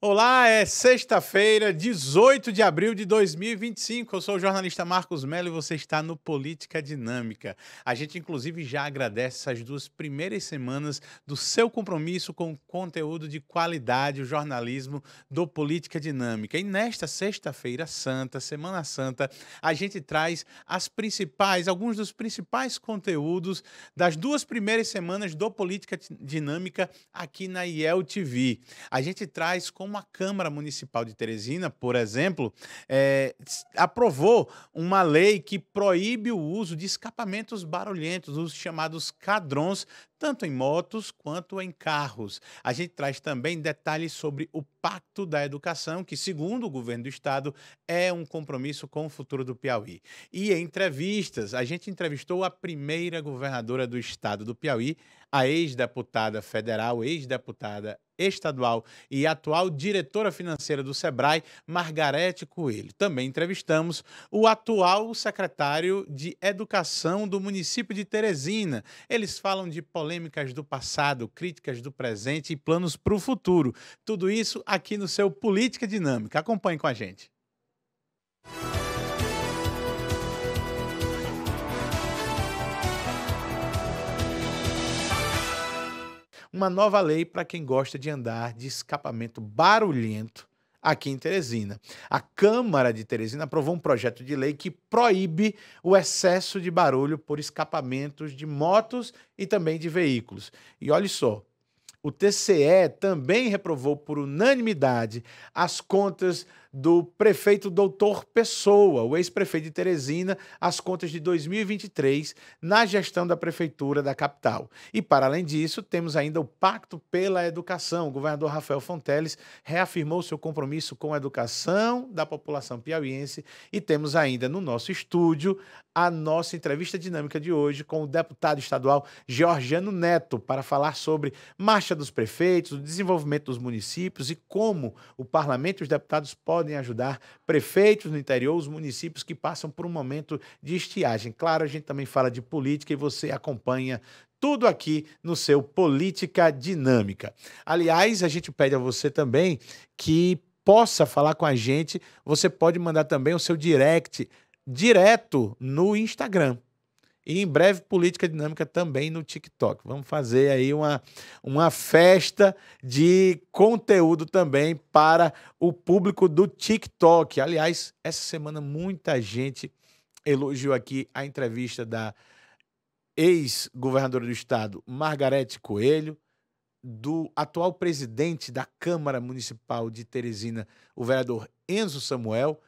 Olá, é sexta-feira, 18 de abril de 2025. Eu sou o jornalista Marcos Mello e você está no Política Dinâmica. A gente, inclusive, já agradece essas duas primeiras semanas do seu compromisso com conteúdo de qualidade, o jornalismo do Política Dinâmica. E nesta sexta-feira santa, Semana Santa, a gente traz alguns dos principais conteúdos das duas primeiras semanas do Política Dinâmica aqui na IEL TV. A gente traz como a Câmara Municipal de Teresina, por exemplo, aprovou uma lei que proíbe o uso de escapamentos barulhentos, os chamados cadrões, tanto em motos quanto em carros. A gente traz também detalhes sobre o Pacto da Educação, que, segundo o governo do estado, é um compromisso com o futuro do Piauí. E em entrevistas, a gente entrevistou a primeira governadora do estado do Piauí, a ex-deputada federal, ex-deputada estadual e atual diretora financeira do Sebrae, Margarete Coelho. Também entrevistamos o atual secretário de Educação do município de Teresina. Eles falam de polêmicas do passado, críticas do presente e planos para o futuro. Tudo isso aqui no seu Política Dinâmica. Acompanhe com a gente. Uma nova lei para quem gosta de andar de escapamento barulhento aqui em Teresina. A Câmara de Teresina aprovou um projeto de lei que proíbe o excesso de barulho por escapamentos de motos e também de veículos. E olha só, o TCE também reprovou por unanimidade as contas do prefeito Doutor Pessoa, o ex-prefeito de Teresina, as contas de 2023 na gestão da prefeitura da capital. E, para além disso, temos ainda o Pacto pela Educação. O governador Rafael Fonteles reafirmou seu compromisso com a educação da população piauiense e temos ainda no nosso estúdio a nossa entrevista dinâmica de hoje com o deputado estadual Georgiano Neto para falar sobre marcha dos prefeitos, o desenvolvimento dos municípios e como o parlamento e os deputados podem ajudar prefeitos no interior, os municípios que passam por um momento de estiagem. Claro, a gente também fala de política e você acompanha tudo aqui no seu Política Dinâmica. Aliás, a gente pede a você também que possa falar com a gente. Você pode mandar também o seu direct direto no Instagram. E em breve, Política Dinâmica também no TikTok. Vamos fazer aí uma festa de conteúdo também para o público do TikTok. Aliás, essa semana muita gente elogiou aqui a entrevista da ex-governadora do estado, Margarete Coelho, do atual presidente da Câmara Municipal de Teresina, o vereador Enzo Samuel,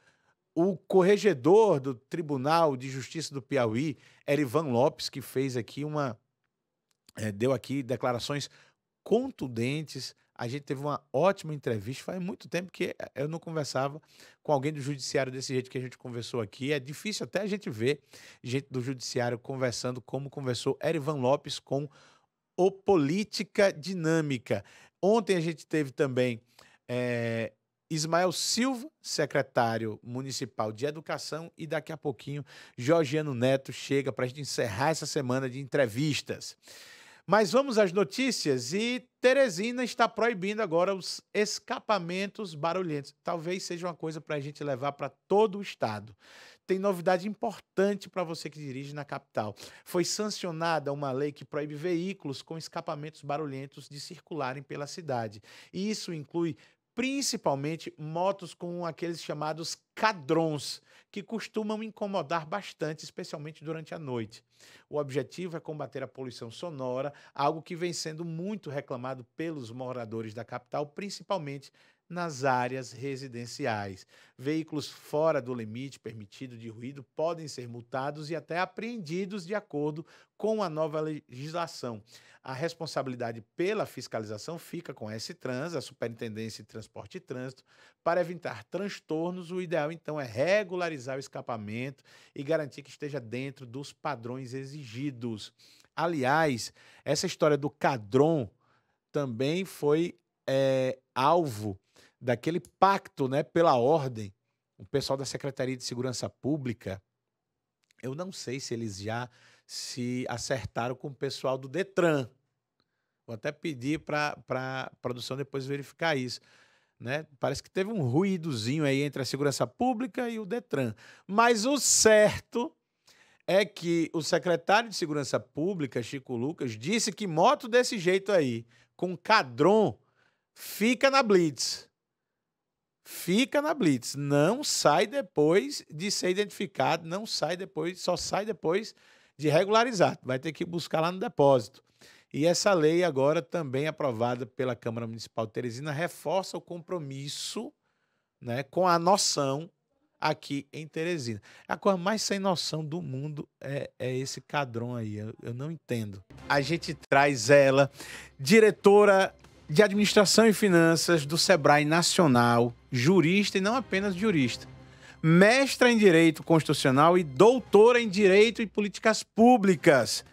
o corregedor do Tribunal de Justiça do Piauí, Erivan Lopes, que fez aqui deu aqui declarações contundentes. A gente teve uma ótima entrevista. Faz muito tempo que eu não conversava com alguém do judiciário desse jeito que a gente conversou aqui. É difícil até a gente ver gente do judiciário conversando como conversou Erivan Lopes com o Política Dinâmica. Ontem a gente teve também Ismael Silva, secretário municipal de Educação, e daqui a pouquinho Georgiano Neto chega para a gente encerrar essa semana de entrevistas. Mas vamos às notícias e Teresina está proibindo agora os escapamentos barulhentos. Talvez seja uma coisa para a gente levar para todo o estado. Tem novidade importante para você que dirige na capital. Foi sancionada uma lei que proíbe veículos com escapamentos barulhentos de circularem pela cidade. E isso inclui principalmente motos com aqueles chamados cadrões, que costumam incomodar bastante, especialmente durante a noite. O objetivo é combater a poluição sonora, algo que vem sendo muito reclamado pelos moradores da capital, principalmente nas áreas residenciais. Veículos fora do limite permitido de ruído podem ser multados e até apreendidos de acordo com a nova legislação. A responsabilidade pela fiscalização fica com a S-Trans, a Superintendência de Transporte e Trânsito. Para evitar transtornos, o ideal então é regularizar o escapamento e garantir que esteja dentro dos padrões exigidos. Aliás, essa história do cadrão também foi alvo daquele pacto, né, pela ordem. O pessoal da Secretaria de Segurança Pública, eu não sei se eles já se acertaram com o pessoal do Detran. Vou até pedir para a produção depois verificar isso. né? Parece que teve um ruídozinho aí entre a segurança pública e o Detran. Mas o certo é que o secretário de Segurança Pública, Chico Lucas, disse que moto desse jeito aí, com cadrom, fica na Blitz. Fica na Blitz. Não sai depois de ser identificado, não sai depois, só sai depois de regularizar. Vai ter que buscar lá no depósito. E essa lei, agora também aprovada pela Câmara Municipal de Teresina, reforça o compromisso, né, com a noção aqui em Teresina. A coisa mais sem noção do mundo é esse cadrom aí. Eu não entendo. A gente traz ela, diretora de Administração e Finanças do Sebrae Nacional, jurista e não apenas jurista, mestra em Direito Constitucional e doutora em Direito e Políticas Públicas,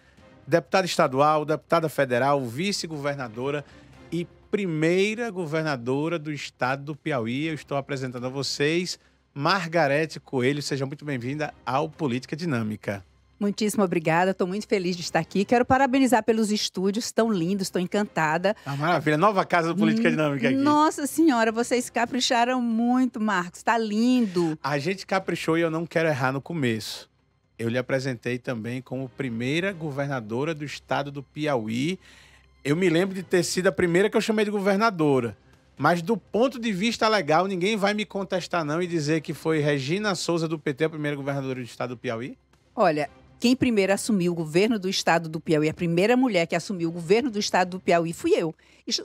deputada estadual, deputada federal, vice-governadora e primeira governadora do estado do Piauí. Eu estou apresentando a vocês Margarete Coelho. Seja muito bem-vinda ao Política Dinâmica. Muitíssimo obrigada, estou muito feliz de estar aqui. Quero parabenizar pelos estúdios, tão lindos, estou encantada. Ah, maravilha, nova casa do Política Dinâmica aqui. Nossa Senhora, vocês capricharam muito, Marcos, está lindo. A gente caprichou e eu não quero errar no começo. Eu lhe apresentei também como primeira governadora do estado do Piauí. Eu me lembro de ter sido a primeira que eu chamei de governadora. Mas do ponto de vista legal, ninguém vai me contestar não e dizer que foi Regina Souza do PT a primeira governadora do estado do Piauí? Olha, quem primeiro assumiu o governo do estado do Piauí, a primeira mulher que assumiu o governo do estado do Piauí fui eu.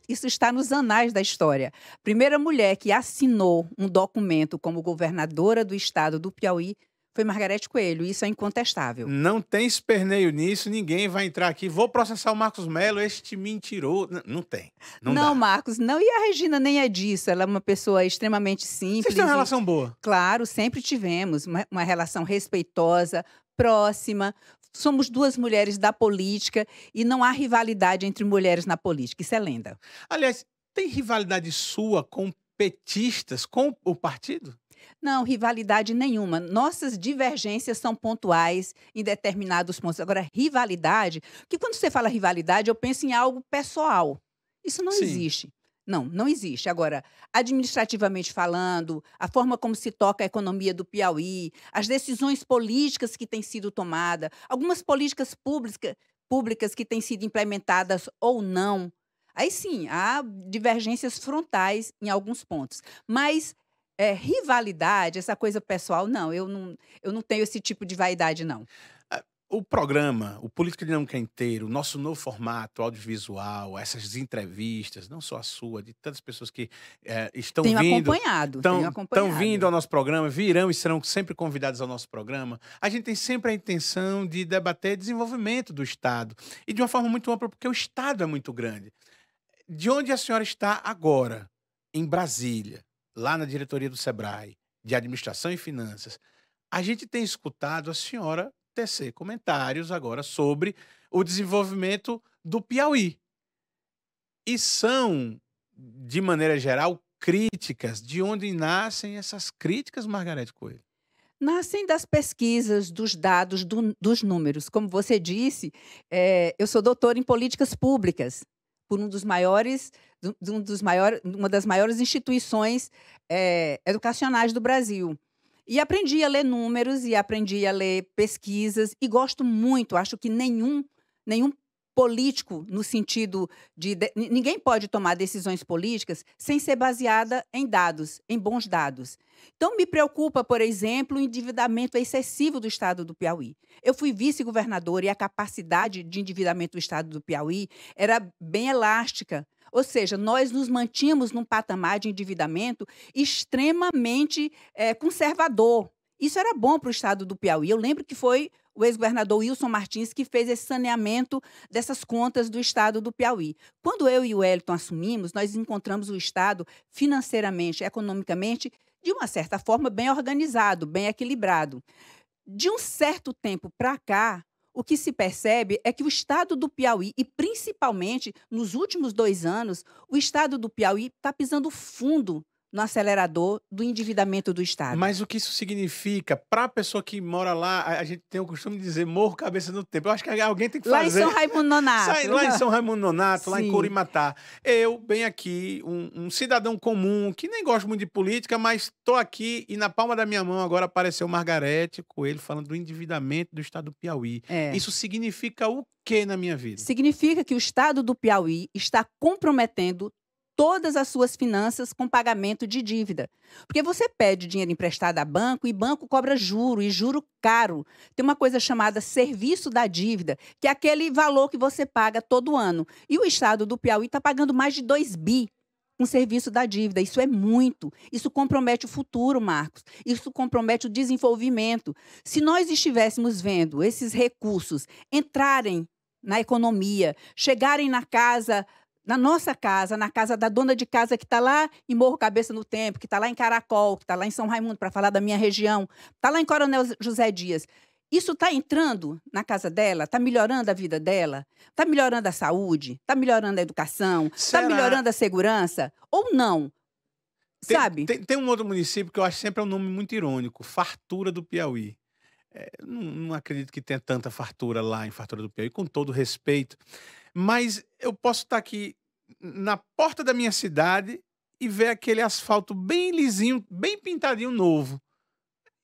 Isso está nos anais da história. Primeira mulher que assinou um documento como governadora do estado do Piauí foi Margarete Coelho, isso é incontestável. Não tem esperneio nisso, ninguém vai entrar aqui. Vou processar o Marcos Melo, este mentiroso. Não tem. Não dá. Marcos, não. E a Regina nem é disso. Ela é uma pessoa extremamente simples. Vocês têm uma relação boa? Claro, sempre tivemos uma relação respeitosa, próxima. Somos duas mulheres da política e não há rivalidade entre mulheres na política. Isso é lenda. Aliás, tem rivalidade sua com petistas, com o partido? Não, rivalidade nenhuma. Nossas divergências são pontuais em determinados pontos. Agora, rivalidade, porque quando você fala rivalidade, eu penso em algo pessoal. Isso não existe. Não existe. Agora, administrativamente falando, a forma como se toca a economia do Piauí, as decisões políticas que têm sido tomadas, algumas políticas públicas que têm sido implementadas ou não, aí sim, há divergências frontais em alguns pontos. Mas rivalidade, essa coisa pessoal, não, eu não tenho esse tipo de vaidade, não. O programa, o Política Dinâmica inteiro, o nosso novo formato audiovisual, essas entrevistas, não só a sua, de tantas pessoas que estão tenho vindo... acompanhado. Estão vindo ao nosso programa, virão e serão sempre convidados ao nosso programa. A gente tem sempre a intenção de debater desenvolvimento do Estado. E de uma forma muito ampla, porque o Estado é muito grande. De onde a senhora está agora? Em Brasília, lá na diretoria do Sebrae, de Administração e Finanças. A gente tem escutado a senhora tecer comentários agora sobre o desenvolvimento do Piauí. E são, de maneira geral, críticas. De onde nascem essas críticas, Margarete Coelho? Nascem das pesquisas, dos dados, dos números. Como você disse, eu sou doutora em políticas públicas, por uma das maiores instituições educacionais do Brasil. E aprendi a ler números e aprendi a ler pesquisas e gosto muito, acho que nenhum político, no sentido de ninguém pode tomar decisões políticas sem ser baseada em dados, em bons dados. Então, me preocupa, por exemplo, o endividamento excessivo do estado do Piauí. Eu fui vice-governadora e a capacidade de endividamento do estado do Piauí era bem elástica. Ou seja, nós nos mantínhamos num patamar de endividamento extremamente conservador. Isso era bom para o estado do Piauí. Eu lembro que foi o ex-governador Wilson Martins que fez esse saneamento dessas contas do estado do Piauí. Quando eu e o Wellington assumimos, nós encontramos o estado financeiramente, economicamente, de uma certa forma, bem organizado, bem equilibrado. De um certo tempo para cá, o que se percebe é que o estado do Piauí, e principalmente nos últimos 2 anos, o estado do Piauí está pisando fundo no acelerador do endividamento do Estado. Mas o que isso significa para a pessoa que mora lá? A gente tem o costume de dizer morro cabeça no tempo. Eu acho que alguém tem que Lá em fazer. São Raimundo Nonato. Lá em São Raimundo Nonato, lá em Sim. Curimatá. Eu, bem aqui, um cidadão comum, que nem gosto muito de política, mas estou aqui e na palma da minha mão agora apareceu Margarete Coelho falando do endividamento do Estado do Piauí. É. Isso significa o que na minha vida? Significa que o Estado do Piauí está comprometendo todas as suas finanças com pagamento de dívida. Porque você pede dinheiro emprestado a banco e banco cobra juro, e juro caro. Tem uma coisa chamada serviço da dívida, que é aquele valor que você paga todo ano. E o Estado do Piauí está pagando mais de 2 bi com serviço da dívida. Isso é muito. Isso compromete o futuro, Marcos. Isso compromete o desenvolvimento. Se nós estivéssemos vendo esses recursos entrarem na economia, chegarem na casa, na nossa casa, na casa da dona de casa que está lá em Morro Cabeça no Tempo, que está lá em Caracol, que está lá em São Raimundo, para falar da minha região, está lá em Coronel José Dias. Isso está entrando na casa dela? Está melhorando a vida dela? Está melhorando a saúde? Está melhorando a educação? Está melhorando a segurança? Ou não? Sabe? Tem um outro município que eu acho sempre um nome muito irônico, Fartura do Piauí. Não acredito que tenha tanta fartura lá em Fartura do Piauí, com todo respeito. Mas eu posso estar aqui na porta da minha cidade e ver aquele asfalto bem lisinho, bem pintadinho novo.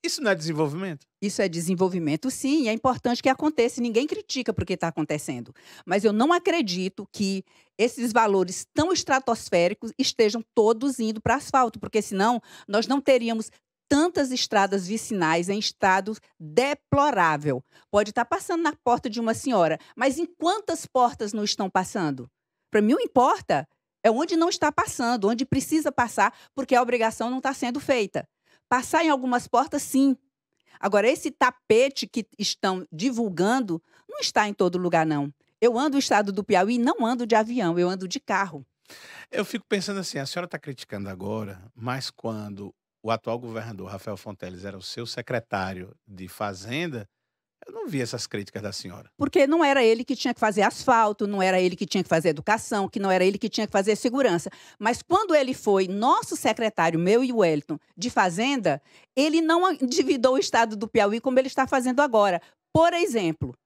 Isso não é desenvolvimento? Isso é desenvolvimento, sim, e é importante que aconteça. Ninguém critica porque está acontecendo. Mas eu não acredito que esses valores tão estratosféricos estejam todos indo para asfalto, porque senão nós não teríamos tantas estradas vicinais em estado deplorável. Pode estar passando na porta de uma senhora, mas em quantas portas não estão passando? Para mim, o importa é onde não está passando, onde precisa passar, porque a obrigação não está sendo feita. Passar em algumas portas, sim. Agora, esse tapete que estão divulgando não está em todo lugar, não. Eu ando no estado do Piauí e não ando de avião, eu ando de carro. Eu fico pensando assim, a senhora está criticando agora, mas quando o atual governador, Rafael Fonteles, era o seu secretário de Fazenda, eu não vi essas críticas da senhora. Porque não era ele que tinha que fazer asfalto, não era ele que tinha que fazer educação, que não era ele que tinha que fazer segurança. Mas quando ele foi nosso secretário, meu e o Wellington, de Fazenda, ele não endividou o estado do Piauí como ele está fazendo agora. Por exemplo,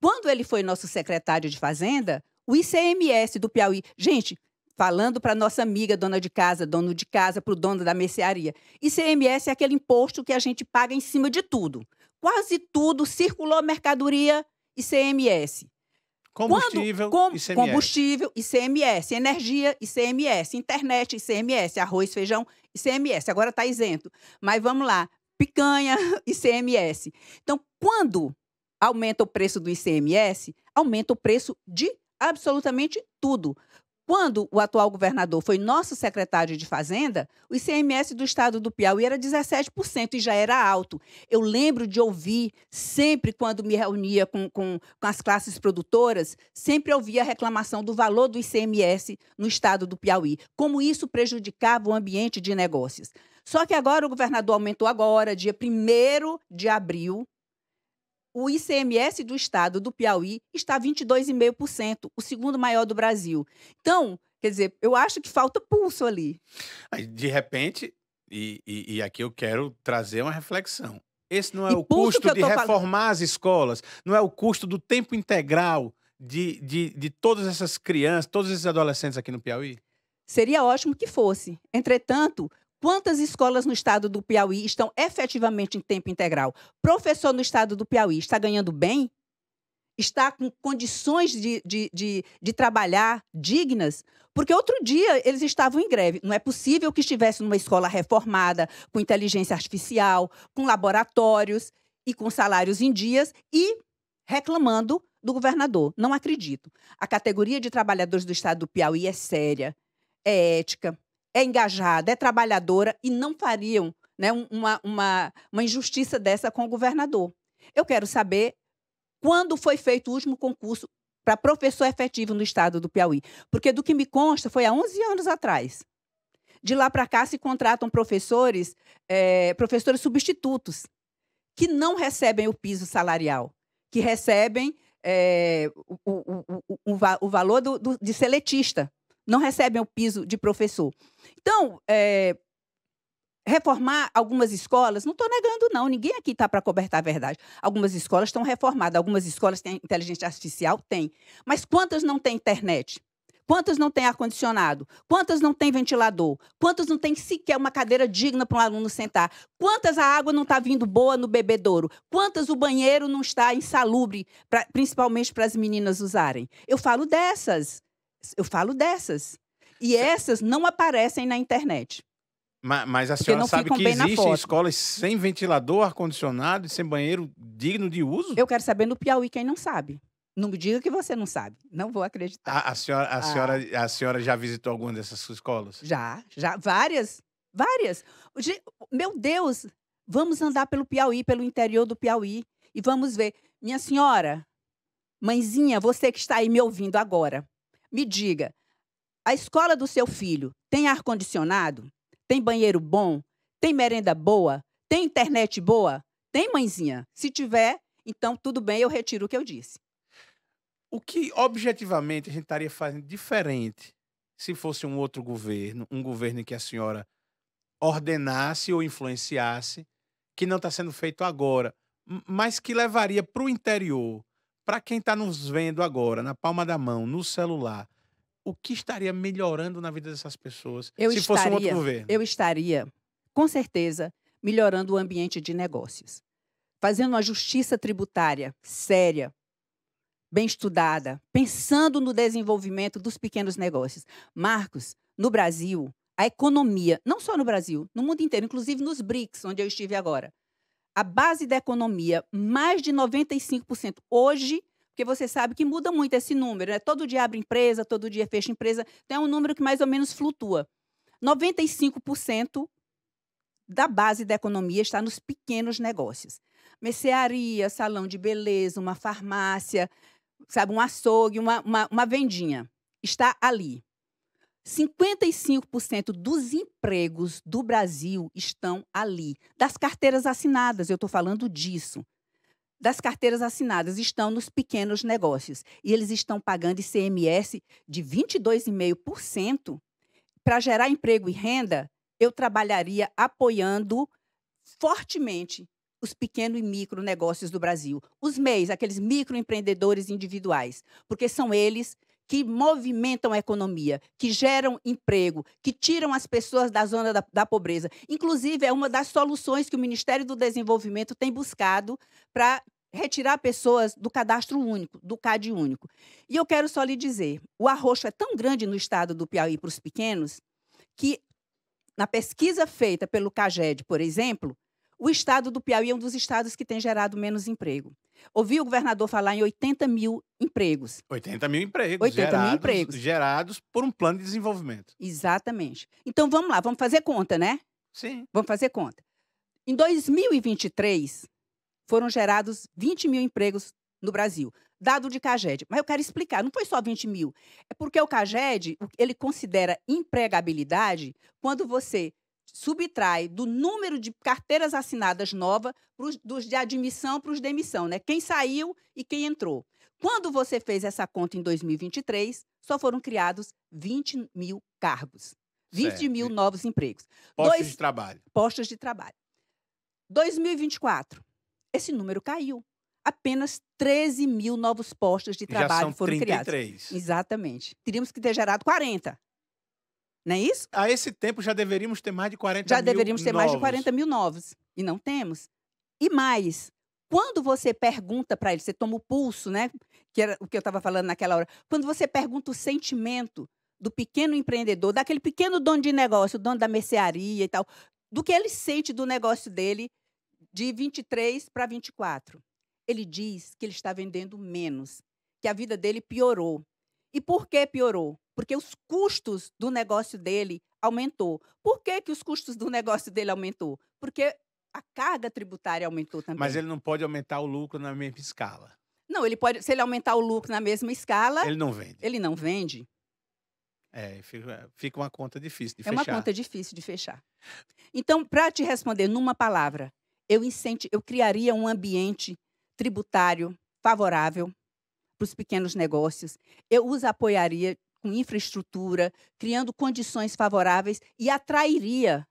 quando ele foi nosso secretário de Fazenda, o ICMS do Piauí... Gente, falando para nossa amiga dona de casa, dono de casa, para o dono da mercearia. ICMS é aquele imposto que a gente paga em cima de tudo. Quase tudo circulou mercadoria, ICMS. Combustível, ICMS. Combustível, ICMS. Energia, ICMS. Internet, ICMS. Arroz, feijão, ICMS. Agora está isento. Mas vamos lá. Picanha, ICMS. Então, quando aumenta o preço do ICMS, aumenta o preço de absolutamente tudo. Quando o atual governador foi nosso secretário de Fazenda, o ICMS do estado do Piauí era 17% e já era alto. Eu lembro de ouvir, sempre quando me reunia com as classes produtoras, sempre ouvia a reclamação do valor do ICMS no estado do Piauí, como isso prejudicava o ambiente de negócios. Só que agora o governador aumentou agora, dia 1º de abril, o ICMS do estado do Piauí está 22,5%, o segundo maior do Brasil. Então, quer dizer, eu acho que falta pulso ali. Aí, de repente, e aqui eu quero trazer uma reflexão. Esse não é o custo de reformar as escolas, não é o custo do tempo integral de todas essas crianças, todos esses adolescentes aqui no Piauí? Seria ótimo que fosse. Entretanto, quantas escolas no estado do Piauí estão efetivamente em tempo integral? Professor no estado do Piauí está ganhando bem? Está com condições de trabalhar dignas? Porque outro dia eles estavam em greve. Não é possível que estivesse numa escola reformada, com inteligência artificial, com laboratórios e com salários em dias e reclamando do governador. Não acredito. A categoria de trabalhadores do estado do Piauí é séria, é ética, é engajada, é trabalhadora e não fariam, né, uma injustiça dessa com o governador. Eu quero saber quando foi feito o último concurso para professor efetivo no estado do Piauí. Porque, do que me consta, foi há 11 anos atrás. De lá para cá se contratam professores substitutos, que não recebem o piso salarial, que recebem o valor de seletista. Não recebem o piso de professor. Então, reformar algumas escolas, não estou negando, não, ninguém aqui está para cobertar a verdade. Algumas escolas estão reformadas, algumas escolas têm inteligência artificial? Tem. Mas quantas não têm internet? Quantas não têm ar-condicionado? Quantas não têm ventilador? Quantas não têm sequer uma cadeira digna para um aluno sentar? Quantas a água não está vindo boa no bebedouro? Quantas o banheiro não está insalubre, principalmente para as meninas usarem? Eu falo dessas. E essas não aparecem na internet. Mas a senhora sabe que existem escolas sem ventilador, ar-condicionado e sem banheiro digno de uso? Eu quero saber no Piauí quem não sabe. Não me diga que você não sabe. Não vou acreditar. A senhora já visitou alguma dessas escolas? Já. Várias. Meu Deus, vamos andar pelo Piauí, pelo interior do Piauí, e vamos ver. Minha senhora, mãezinha, você que está aí me ouvindo agora, me diga, a escola do seu filho tem ar-condicionado? Tem banheiro bom? Tem merenda boa? Tem internet boa? Tem, mãezinha? Se tiver, então tudo bem, eu retiro o que eu disse. O que, objetivamente, a gente estaria fazendo diferente se fosse um outro governo, um governo em que a senhora ordenasse ou influenciasse, que não está sendo feito agora, mas que levaria para o interior, para quem está nos vendo agora, na palma da mão, no celular, o que estaria melhorando na vida dessas pessoas se fosse um outro governo? Eu estaria, com certeza, melhorando o ambiente de negócios. Fazendo uma justiça tributária séria, bem estudada, pensando no desenvolvimento dos pequenos negócios. Marcos, no Brasil, a economia, não só no Brasil, no mundo inteiro, inclusive nos BRICS, onde eu estive agora, a base da economia, mais de 95%. Hoje, porque você sabe que muda muito esse número, né? Todo dia abre empresa, todo dia fecha empresa, tem um número que mais ou menos flutua. 95% da base da economia está nos pequenos negócios. Mercearia, salão de beleza, uma farmácia, sabe, um açougue, uma vendinha. Está ali. 55% dos empregos do Brasil estão ali. Das carteiras assinadas, eu estou falando disso. Das carteiras assinadas estão nos pequenos negócios. E eles estão pagando ICMS de 22,5%. Para gerar emprego e renda, eu trabalharia apoiando fortemente os pequenos e micronegócios do Brasil. Os MEIs, aqueles microempreendedores individuais, porque são eles que movimentam a economia, que geram emprego, que tiram as pessoas da zona da pobreza. Inclusive, é uma das soluções que o Ministério do Desenvolvimento tem buscado para retirar pessoas do cadastro único, do CAD único. E eu quero só lhe dizer, o arroxo é tão grande no estado do Piauí para os pequenos, que na pesquisa feita pelo CAGED, por exemplo, o estado do Piauí é um dos estados que tem gerado menos emprego. Ouvi o governador falar em 80 mil empregos. 80 mil empregos. 80 mil empregos. Gerados por um plano de desenvolvimento. Exatamente. Então, vamos lá, vamos fazer conta, né? Sim. Vamos fazer conta. Em 2023, foram gerados 20 mil empregos no Brasil, dado de CAGED. Mas eu quero explicar, não foi só 20 mil. É porque o CAGED, ele considera empregabilidade quando você subtrai do número de carteiras assinadas novas dos de admissão para os de demissão, né? Quem saiu e quem entrou. Quando você fez essa conta em 2023, só foram criados 20 mil cargos. 20 mil novos empregos. Postos de trabalho. Postos de trabalho. 2024, esse número caiu. Apenas 13 mil novos postos de trabalho foram criados. 33. Exatamente. Teríamos que ter gerado 40. Não é isso? A esse tempo já deveríamos ter mais de 40 mil novos. Já deveríamos ter mais de 40 mil novos. E não temos. E mais, quando você pergunta para ele, você toma o pulso, né? Que era o que eu estava falando naquela hora. Quando você pergunta o sentimento do pequeno empreendedor, daquele pequeno dono de negócio, dono da mercearia e tal, do que ele sente do negócio dele de 23 para 24. Ele diz que ele está vendendo menos, que a vida dele piorou. E por que piorou? Porque os custos do negócio dele aumentou. Por que os custos do negócio dele aumentou? Porque a carga tributária aumentou também. Mas ele não pode aumentar o lucro na mesma escala. Não, ele pode, se ele aumentar o lucro na mesma escala... Ele não vende. Ele não vende. Fica uma conta difícil de fechar. É uma conta difícil de fechar. Então, para te responder numa palavra, eu criaria um ambiente tributário favorável para os pequenos negócios. Eu os apoiaria com infraestrutura, criando condições favoráveis e atrairia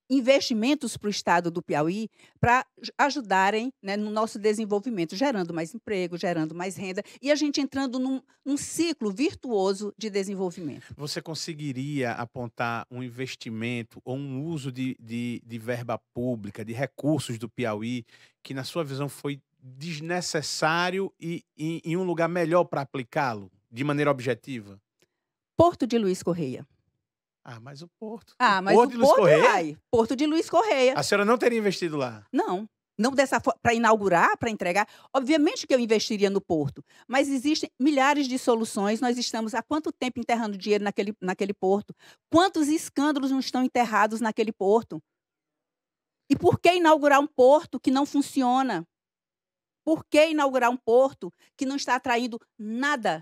investimentos para o estado do Piauí para ajudarem, né, no nosso desenvolvimento, gerando mais emprego, gerando mais renda e a gente entrando num ciclo virtuoso de desenvolvimento. Você conseguiria apontar um investimento ou um uso de verba pública, de recursos do Piauí, que na sua visão foi desnecessário e em um lugar melhor para aplicá-lo, de maneira objetiva? Porto de Luiz Correia. Ah, mas o Porto. O Ah, mas o Porto de Luiz Porto, Correia? ai, Porto de Luiz Correia. A senhora não teria investido lá? Não, não dessa forma, para inaugurar, para entregar. Obviamente que eu investiria no Porto, mas existem milhares de soluções. Nós estamos há quanto tempo enterrando dinheiro naquele porto? Quantos escândalos não estão enterrados naquele porto? E por que inaugurar um porto que não funciona? Por que inaugurar um porto que não está atraindo nada,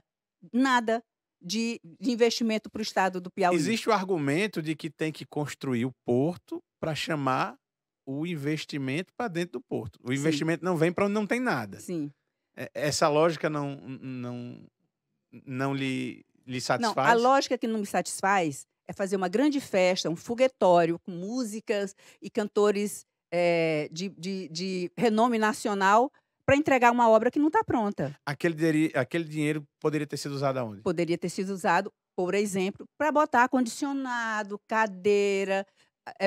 nada de investimento para o estado do Piauí? Existe o argumento de que tem que construir o porto para chamar o investimento para dentro do porto. O Sim, investimento não vem para onde não tem nada. sim. Essa lógica não lhe Não, a satisfaz? lógica que não me satisfaz é fazer uma grande festa, um foguetório com músicas e cantores, de renome nacional para entregar uma obra que não está pronta. Aquele dinheiro poderia ter sido usado aonde? Poderia ter sido usado, por exemplo, para botar ar-condicionado, cadeira,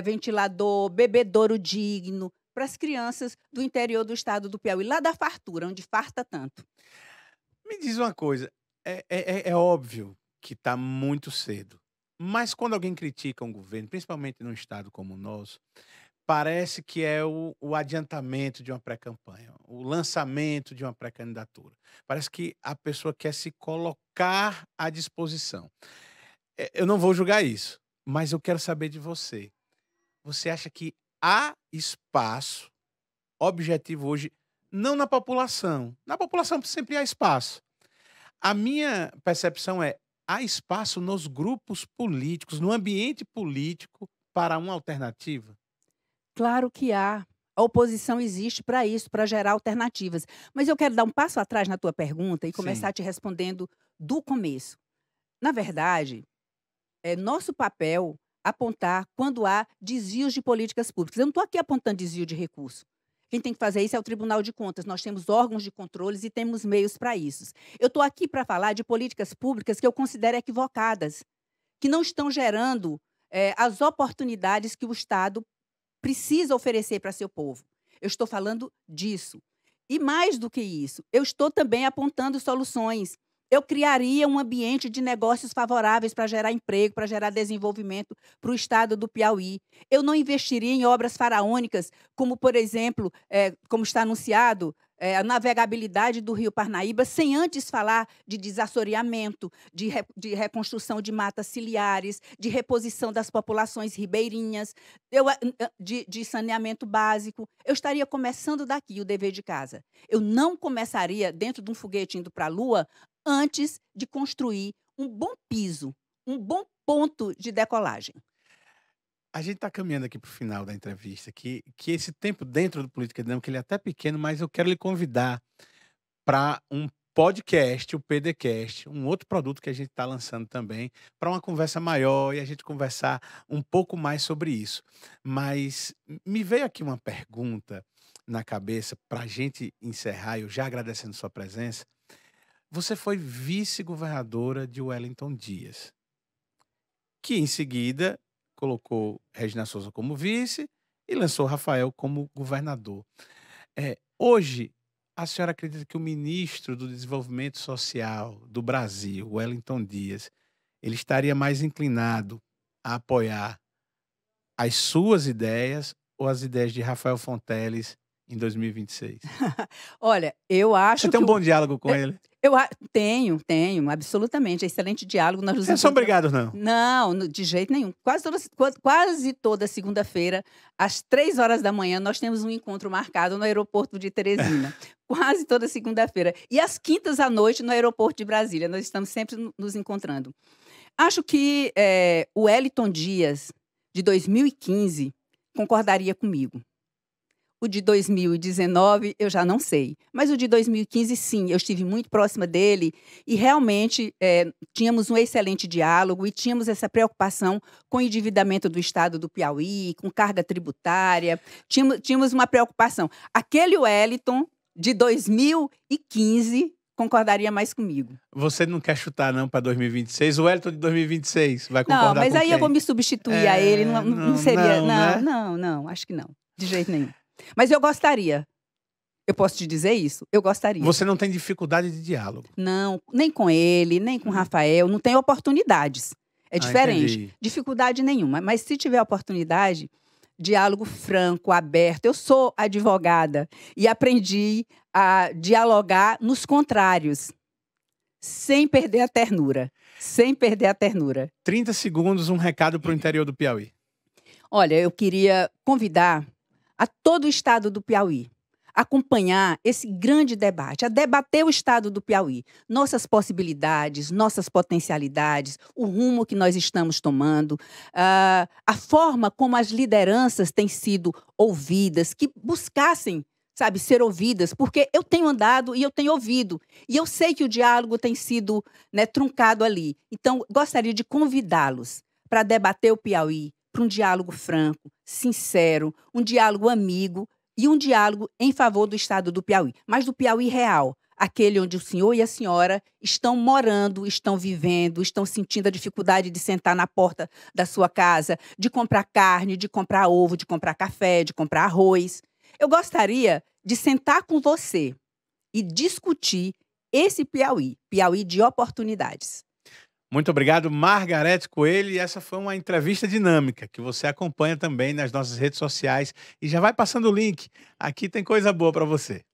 ventilador, bebedouro digno para as crianças do interior do estado do Piauí, lá da fartura, onde farta tanto. Me diz uma coisa, é óbvio que está muito cedo, mas quando alguém critica um governo, principalmente num estado como o nosso, parece que é o adiantamento de uma pré-campanha, o lançamento de uma pré-candidatura. Parece que a pessoa quer se colocar à disposição. Eu não vou julgar isso, mas eu quero saber de você. Você acha que há espaço objetivo hoje, não na população sempre há espaço. A minha percepção é, há espaço nos grupos políticos, no ambiente político, para uma alternativa? Claro que há. A oposição existe para isso, para gerar alternativas. Mas eu quero dar um passo atrás na tua pergunta e Sim. começar te respondendo do começo. Na verdade, é nosso papel apontar quando há desvios de políticas públicas. Eu não estou aqui apontando desvio de recurso. Quem tem que fazer isso é o Tribunal de Contas. Nós temos órgãos de controles e temos meios para isso. Eu estou aqui para falar de políticas públicas que eu considero equivocadas, que não estão gerando as oportunidades que o Estado precisa oferecer para seu povo. Eu estou falando disso. E mais do que isso, eu estou também apontando soluções. Eu criaria um ambiente de negócios favoráveis para gerar emprego, para gerar desenvolvimento para o estado do Piauí. Eu não investiria em obras faraônicas, como, por exemplo, como está anunciado, a navegabilidade do Rio Parnaíba, sem antes falar de desassoreamento, de reconstrução de matas ciliares, de reposição das populações ribeirinhas, de saneamento básico. Eu estaria começando daqui o dever de casa. Eu não começaria dentro de um foguete indo para a Lua antes de construir um bom piso, um bom ponto de decolagem. A gente está caminhando aqui para o final da entrevista, que esse tempo dentro do Política Dinâmica, ele é até pequeno, mas eu quero lhe convidar para um podcast, o PDcast, um outro produto que a gente está lançando também, para uma conversa maior e a gente conversar um pouco mais sobre isso. Mas me veio aqui uma pergunta na cabeça para a gente encerrar, eu já agradecendo sua presença. Você foi vice-governadora de Wellington Dias, que em seguida colocou Regina Souza como vice e lançou Rafael como governador. Hoje, a senhora acredita que o ministro do Desenvolvimento Social do Brasil, Wellington Dias, ele estaria mais inclinado a apoiar as suas ideias ou as ideias de Rafael Fonteles em 2026? Olha, eu Você acho tem que um bom diálogo com ele? tenho, absolutamente, é excelente diálogo, nós nos Vocês não são encontramos. brigados, não? Não, de jeito nenhum. Quase toda segunda-feira, às 3 horas da manhã, nós temos um encontro marcado no aeroporto de Teresina. Quase toda segunda-feira. E às quintas à noite, no aeroporto de Brasília. Nós estamos sempre nos encontrando. Acho que o Wellington Dias, de 2015, concordaria comigo. O de 2019, eu já não sei. Mas o de 2015, sim, eu estive muito próxima dele e realmente tínhamos um excelente diálogo e tínhamos essa preocupação com o endividamento do Estado do Piauí, com carga tributária. Tínhamos uma preocupação. Aquele Wellington de 2015 concordaria mais comigo. Você não quer chutar, não, para 2026? O Wellington de 2026 vai concordar com Não, mas aí quem? eu vou me substituir a ele. Não seria. Não, Não, acho que não. De jeito nenhum. Mas eu gostaria. Eu posso te dizer isso? Eu gostaria. Você não tem dificuldade de diálogo? Não, nem com ele, nem com o Rafael. Não tem oportunidades. É diferente. Entendi. Dificuldade nenhuma. Mas se tiver oportunidade, diálogo franco, aberto. Eu sou advogada e aprendi a dialogar nos contrários, sem perder a ternura. Sem perder a ternura. 30 segundos, um recado para o interior do Piauí. Olha, eu queria convidar a todo o estado do Piauí a acompanhar esse grande debate, a debater o estado do Piauí, nossas possibilidades, nossas potencialidades, o rumo que nós estamos tomando, a forma como as lideranças têm sido ouvidas, que buscassem, sabe, ser ouvidas, porque eu tenho andado e eu tenho ouvido, e eu sei que o diálogo tem sido, né, truncado ali. Então, gostaria de convidá-los para debater o Piauí, para um diálogo franco, sincero, um diálogo amigo e um diálogo em favor do estado do Piauí, mas do Piauí real, aquele onde o senhor e a senhora estão morando, estão vivendo, estão sentindo a dificuldade de sentar na porta da sua casa, de comprar carne, de comprar ovo, de comprar café, de comprar arroz. Eu gostaria de sentar com você e discutir esse Piauí, Piauí de oportunidades. Muito obrigado, Margarete Coelho. E essa foi uma entrevista dinâmica que você acompanha também nas nossas redes sociais. E já vai passando o link. Aqui tem coisa boa para você.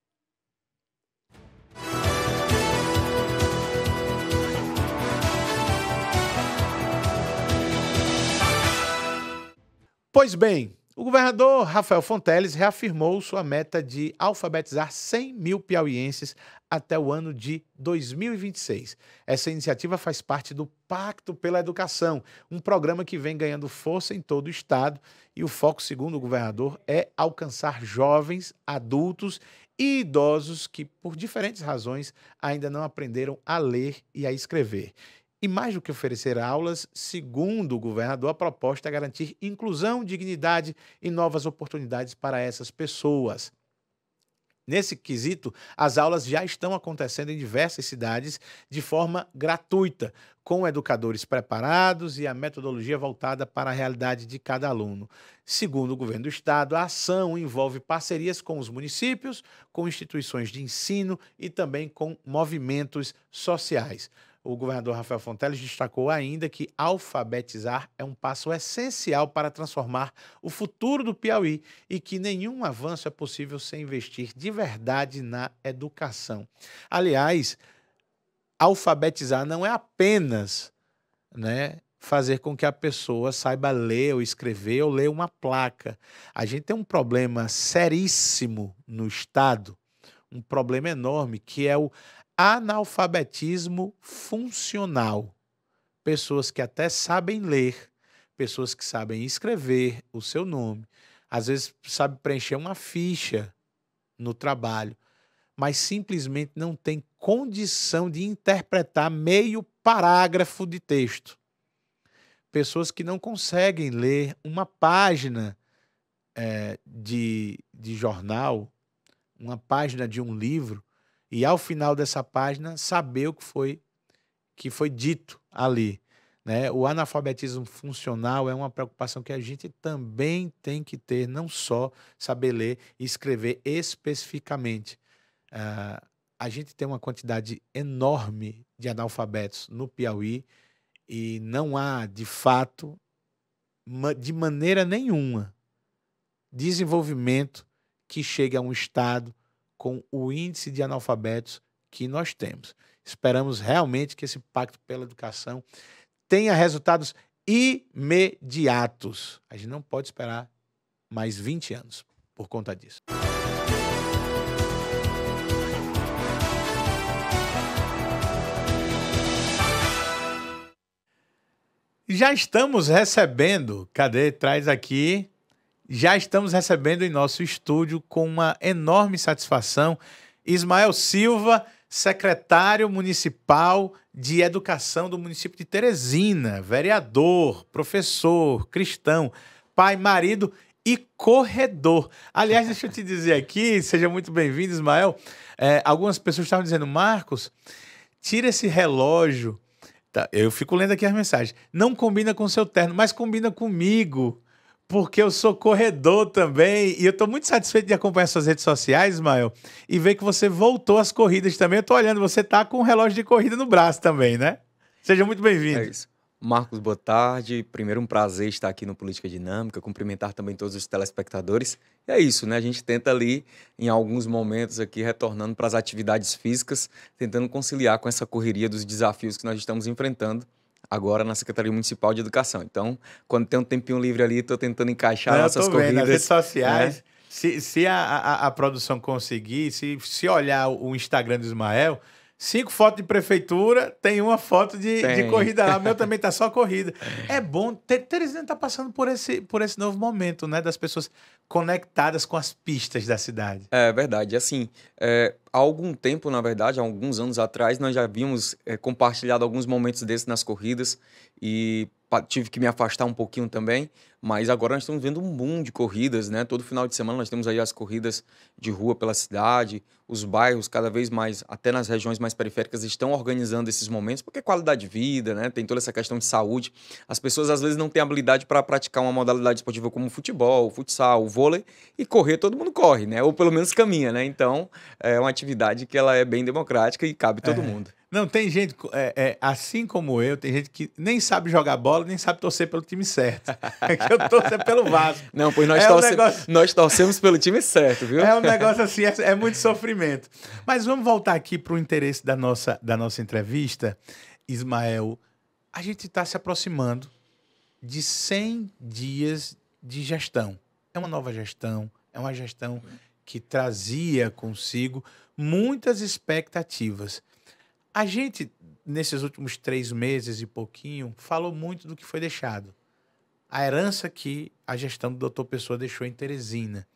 Pois bem, o governador Rafael Fonteles reafirmou sua meta de alfabetizar 100 mil piauienses até o ano de 2026. Essa iniciativa faz parte do Pacto pela Educação, um programa que vem ganhando força em todo o estado, e o foco, segundo o governador, é alcançar jovens, adultos e idosos que, por diferentes razões, ainda não aprenderam a ler e a escrever. E mais do que oferecer aulas, segundo o governador, a proposta é garantir inclusão, dignidade e novas oportunidades para essas pessoas. Nesse quesito, as aulas já estão acontecendo em diversas cidades de forma gratuita, com educadores preparados e a metodologia voltada para a realidade de cada aluno. Segundo o governo do estado, a ação envolve parcerias com os municípios, com instituições de ensino e também com movimentos sociais. O governador Rafael Fonteles destacou ainda que alfabetizar é um passo essencial para transformar o futuro do Piauí e que nenhum avanço é possível sem investir de verdade na educação. Aliás, alfabetizar não é apenas, fazer com que a pessoa saiba ler ou escrever ou ler uma placa. A gente tem um problema seríssimo no estado, um problema enorme, que é o analfabetismo funcional. Pessoas que até sabem ler, pessoas que sabem escrever o seu nome, às vezes sabem preencher uma ficha no trabalho, mas simplesmente não tem condição de interpretar meio parágrafo de texto. Pessoas que não conseguem ler uma página de jornal, uma página de um livro, e ao final dessa página saber o que foi dito ali. O analfabetismo funcional é uma preocupação que a gente também tem que ter, não só saber ler e escrever especificamente. A gente tem uma quantidade enorme de analfabetos no Piauí e não há, de fato, de maneira nenhuma, desenvolvimento que chegue a um estado com o índice de analfabetos que nós temos. Esperamos realmente que esse Pacto pela Educação tenha resultados imediatos. A gente não pode esperar mais 20 anos por conta disso. Já estamos recebendo, traz aqui, já estamos recebendo em nosso estúdio com uma enorme satisfação Ismael Silva, secretário municipal de Educação do município de Teresina, vereador, professor, cristão, pai, marido e corredor. Aliás, deixa eu te dizer aqui, seja muito bem-vindo, Ismael. Algumas pessoas estavam dizendo, Marcos, tira esse relógio. Tá, eu fico lendo aqui as mensagens. Não combina com o seu terno, mas combina comigo, porque eu sou corredor também. E eu estou muito satisfeito de acompanhar suas redes sociais, Ismael, e ver que você voltou às corridas também. Eu estou olhando, você está com um relógio de corrida no braço também, né? Seja muito bem-vindo. É isso. Marcos, boa tarde. Primeiro, um prazer estar aqui no Política Dinâmica, cumprimentar também todos os telespectadores. E é isso, né? A gente tenta ali, em alguns momentos aqui, retornando para as atividades físicas, tentando conciliar com essa correria dos desafios que nós estamos enfrentando agora na Secretaria Municipal de Educação. Então, quando tem um tempinho livre ali, estou tentando encaixar nossas corridas. Nas redes sociais, né? se a produção conseguir, se olhar o Instagram do Ismael, 5 fotos de prefeitura, tem uma foto de corrida lá. O meu também tá só corrida. É bom. Teresina tá passando por esse novo momento, né? Das pessoas conectadas com as pistas da cidade. É verdade. Assim, há algum tempo, na verdade, há alguns anos atrás, nós já havíamos compartilhado alguns momentos desses nas corridas e tive que me afastar um pouquinho também, mas agora nós estamos vendo um boom de corridas, né? Todo final de semana nós temos aí as corridas de rua pela cidade, os bairros cada vez mais, até nas regiões mais periféricas, estão organizando esses momentos, porque é qualidade de vida, né? Tem toda essa questão de saúde. As pessoas às vezes não têm habilidade para praticar uma modalidade esportiva como o futebol, o futsal, o vôlei, e correr todo mundo corre, né? Ou pelo menos caminha, né? Então, é uma atividade que ela é bem democrática e cabe todo mundo. Não, tem gente, assim como eu, tem gente que nem sabe jogar bola, nem sabe torcer pelo time certo. Eu torço pelo Vasco. Não, pois nós torcemos pelo time certo, viu? É um negócio assim, é muito sofrimento. Mas vamos voltar aqui para o interesse da nossa entrevista. Ismael, a gente está se aproximando de 100 dias de gestão. É uma nova gestão, é uma gestão que trazia consigo muitas expectativas. A gente, nesses últimos 3 meses e pouquinho, falou muito do que foi deixado. A herança que a gestão do Dr. Pessoa deixou em Teresina.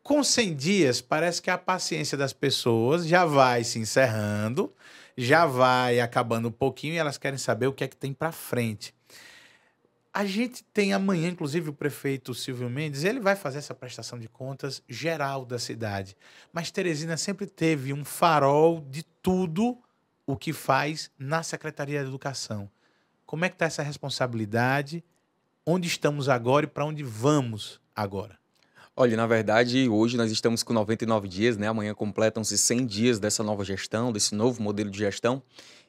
Com 100 dias, parece que a paciência das pessoas já vai se encerrando, já vai acabando um pouquinho e elas querem saber o que é que tem para frente. A gente tem amanhã, inclusive, o prefeito Silvio Mendes, ele vai fazer essa prestação de contas geral da cidade. Mas Teresina sempre teve um farol de tudo o que faz na Secretaria de Educação. Como é que está essa responsabilidade? Onde estamos agora e para onde vamos agora? Olha, na verdade, hoje nós estamos com 99 dias, né? Amanhã completam-se 100 dias dessa nova gestão, desse novo modelo de gestão,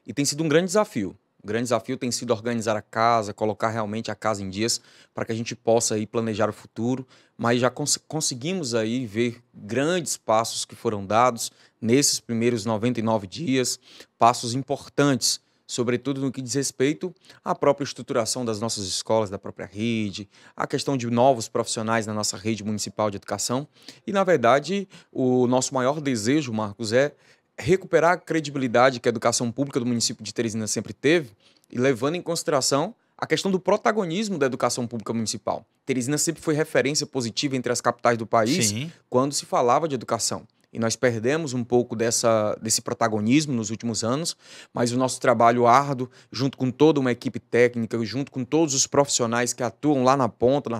e tem sido um grande desafio. O grande desafio tem sido organizar a casa, colocar realmente a casa em dias para que a gente possa aí planejar o futuro, mas já conseguimos aí ver grandes passos que foram dados nesses primeiros 99 dias, passos importantes, sobretudo no que diz respeito à própria estruturação das nossas escolas, da própria rede, a questão de novos profissionais na nossa rede municipal de educação. E, na verdade, o nosso maior desejo, Marcos, é recuperar a credibilidade que a educação pública do município de Teresina sempre teve e levando em consideração a questão do protagonismo da educação pública municipal. Teresina sempre foi referência positiva entre as capitais do país. Sim. Quando se falava de educação. E nós perdemos um pouco desse protagonismo nos últimos anos, mas o nosso trabalho árduo, junto com toda uma equipe técnica, junto com todos os profissionais que atuam lá na ponta,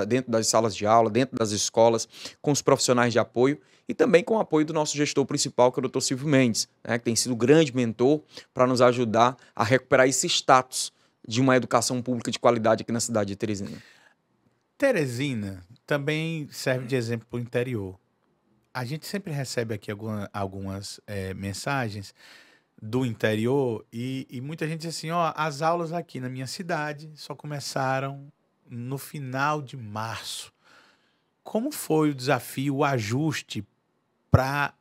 dentro das salas de aula, dentro das escolas, com os profissionais de apoio e também com o apoio do nosso gestor principal, que é o Dr. Silvio Mendes, né, que tem sido um grande mentor para nos ajudar a recuperar esse status de uma educação pública de qualidade aqui na cidade de Teresina. Teresina também serve de exemplo para o interior. A gente sempre recebe aqui algumas mensagens do interior e muita gente diz assim, ó, as aulas aqui na minha cidade só começaram no final de março. Como foi o desafio, o ajuste para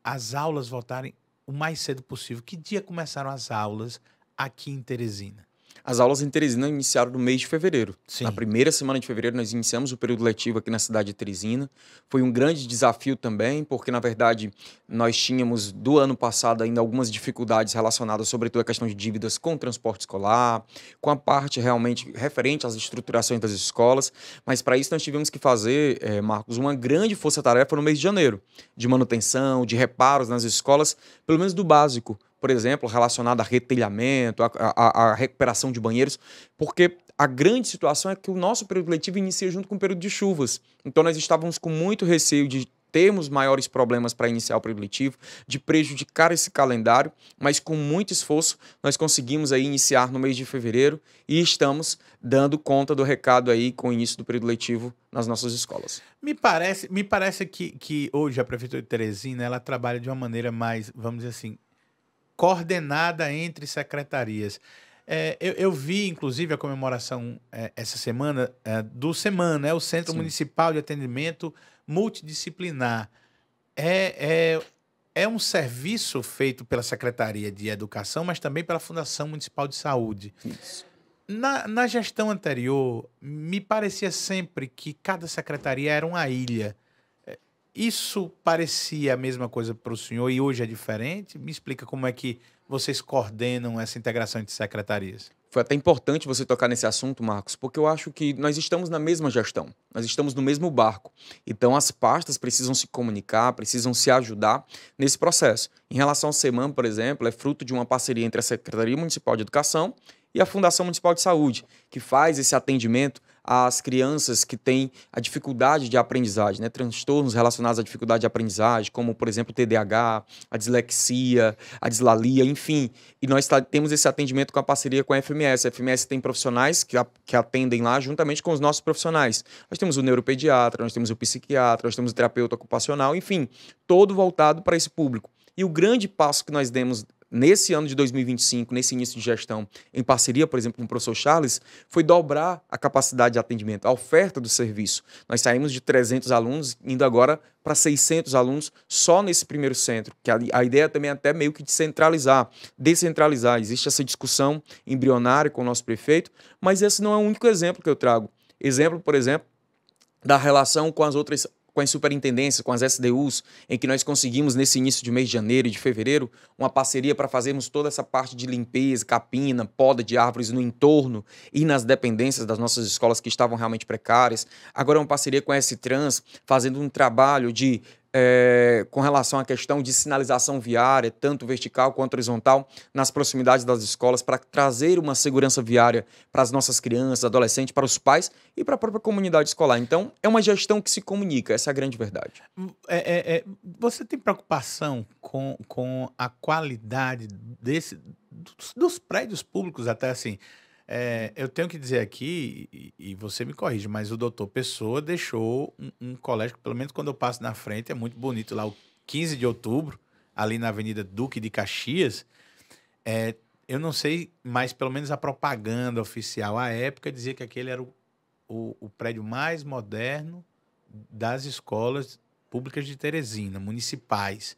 as aulas voltarem o mais cedo possível? Que dia começaram as aulas aqui em Teresina? As aulas em Teresina iniciaram no mês de fevereiro. Sim. Na primeira semana de fevereiro, nós iniciamos o período letivo aqui na cidade de Teresina. Foi um grande desafio também, porque, na verdade, nós tínhamos, do ano passado, ainda algumas dificuldades relacionadas, sobretudo, à questão de dívidas com o transporte escolar, com a parte realmente referente às estruturações das escolas. Mas, para isso, nós tivemos que fazer, Marcos, uma grande força-tarefa no mês de janeiro, de manutenção, de reparos nas escolas, pelo menos do básico. Por exemplo, relacionado a retelhamento, a recuperação de banheiros, porque a grande situação é que o nosso período letivo inicia junto com o período de chuvas. Então, nós estávamos com muito receio de termos maiores problemas para iniciar o período letivo, de prejudicar esse calendário, mas com muito esforço nós conseguimos aí iniciar no mês de fevereiro e estamos dando conta do recado aí com o início do período letivo nas nossas escolas. Me parece que hoje a Prefeitura de Teresina ela trabalha de uma maneira mais, vamos dizer assim, coordenada entre secretarias. Eu vi, inclusive, a comemoração essa semana do Semana, o Centro Sim. Municipal de Atendimento Multidisciplinar. É um serviço feito pela Secretaria de Educação, mas também pela Fundação Municipal de Saúde. Isso. Na gestão anterior, me parecia sempre que cada secretaria era uma ilha. Isso parecia a mesma coisa para o senhor e hoje é diferente? Me explica como é que vocês coordenam essa integração entre secretarias. Foi até importante você tocar nesse assunto, Marcos, porque eu acho que nós estamos na mesma gestão, nós estamos no mesmo barco. Então, as pastas precisam se comunicar, precisam se ajudar nesse processo. Em relação ao SEMAN, por exemplo, é fruto de uma parceria entre a Secretaria Municipal de Educação e a Fundação Municipal de Saúde, que faz esse atendimento às crianças que têm a dificuldade de aprendizagem, né? Transtornos relacionados à dificuldade de aprendizagem, como, por exemplo, o TDAH, a dislexia, a dislalia, enfim. E nós temos esse atendimento com a parceria com a FMS. A FMS tem profissionais que atendem lá juntamente com os nossos profissionais. Nós temos o neuropediatra, nós temos o psiquiatra, nós temos o terapeuta ocupacional, enfim, todo voltado para esse público. E o grande passo que nós demos nesse ano de 2025, nesse início de gestão, em parceria, por exemplo, com o professor Charles, foi dobrar a capacidade de atendimento, a oferta do serviço. Nós saímos de 300 alunos, indo agora para 600 alunos só nesse primeiro centro, que a ideia também é até meio que descentralizar. Existe essa discussão embrionária com o nosso prefeito, mas esse não é o único exemplo que eu trago. Exemplo, por exemplo, da relação com as outras, com as superintendências, com as SDUs, em que nós conseguimos, nesse início de mês de janeiro e de fevereiro, uma parceria para fazermos toda essa parte de limpeza, capina, poda de árvores no entorno e nas dependências das nossas escolas que estavam realmente precárias. Agora uma parceria com a S-Trans, fazendo um trabalho de com relação à questão de sinalização viária, tanto vertical quanto horizontal, nas proximidades das escolas, para trazer uma segurança viária para as nossas crianças, adolescentes, para os pais e para a própria comunidade escolar. Então, é uma gestão que se comunica, essa é a grande verdade. Você tem preocupação com a qualidade dos prédios públicos, até assim? Eu tenho que dizer aqui, e você me corrige, mas o doutor Pessoa deixou um colégio que, pelo menos quando eu passo na frente, é muito bonito lá, o 15 de outubro, ali na Avenida Duque de Caxias. Eu não sei, mas pelo menos a propaganda oficial à época dizia que aquele era o prédio mais moderno das escolas públicas de Teresina, municipais.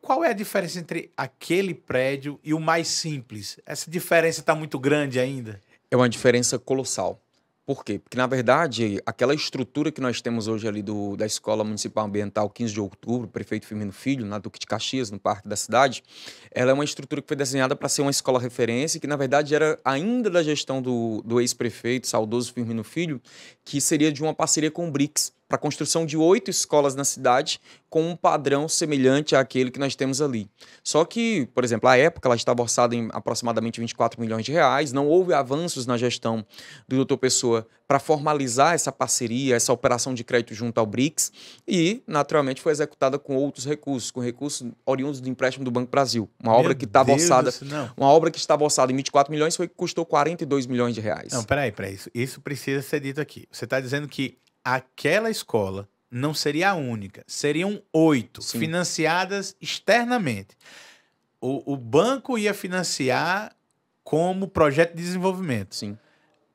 Qual é a diferença entre aquele prédio e o mais simples? Essa diferença está muito grande ainda? É uma diferença colossal. Por quê? Porque, na verdade, aquela estrutura que nós temos hoje ali da Escola Municipal Ambiental 15 de outubro, prefeito Firmino Filho, na Duque de Caxias, no Parque da Cidade, ela é uma estrutura que foi desenhada para ser uma escola referência, que, na verdade, era ainda da gestão do ex-prefeito, saudoso Firmino Filho, que seria de uma parceria com o BRICS, para a construção de 8 escolas na cidade com um padrão semelhante àquele que nós temos ali. Só que, por exemplo, à época ela estava orçada em aproximadamente 24 milhões de reais, não houve avanços na gestão do Dr. Pessoa para formalizar essa parceria, essa operação de crédito junto ao BRICS e, naturalmente, foi executada com outros recursos, com recursos oriundos do empréstimo do Banco Brasil. Uma obra que estava orçada em 24 milhões custou 42 milhões de reais. Não, peraí. Isso precisa ser dito aqui. Você está dizendo que aquela escola não seria a única. Seriam 8 Sim. financiadas externamente. O banco ia financiar como projeto de desenvolvimento. Sim.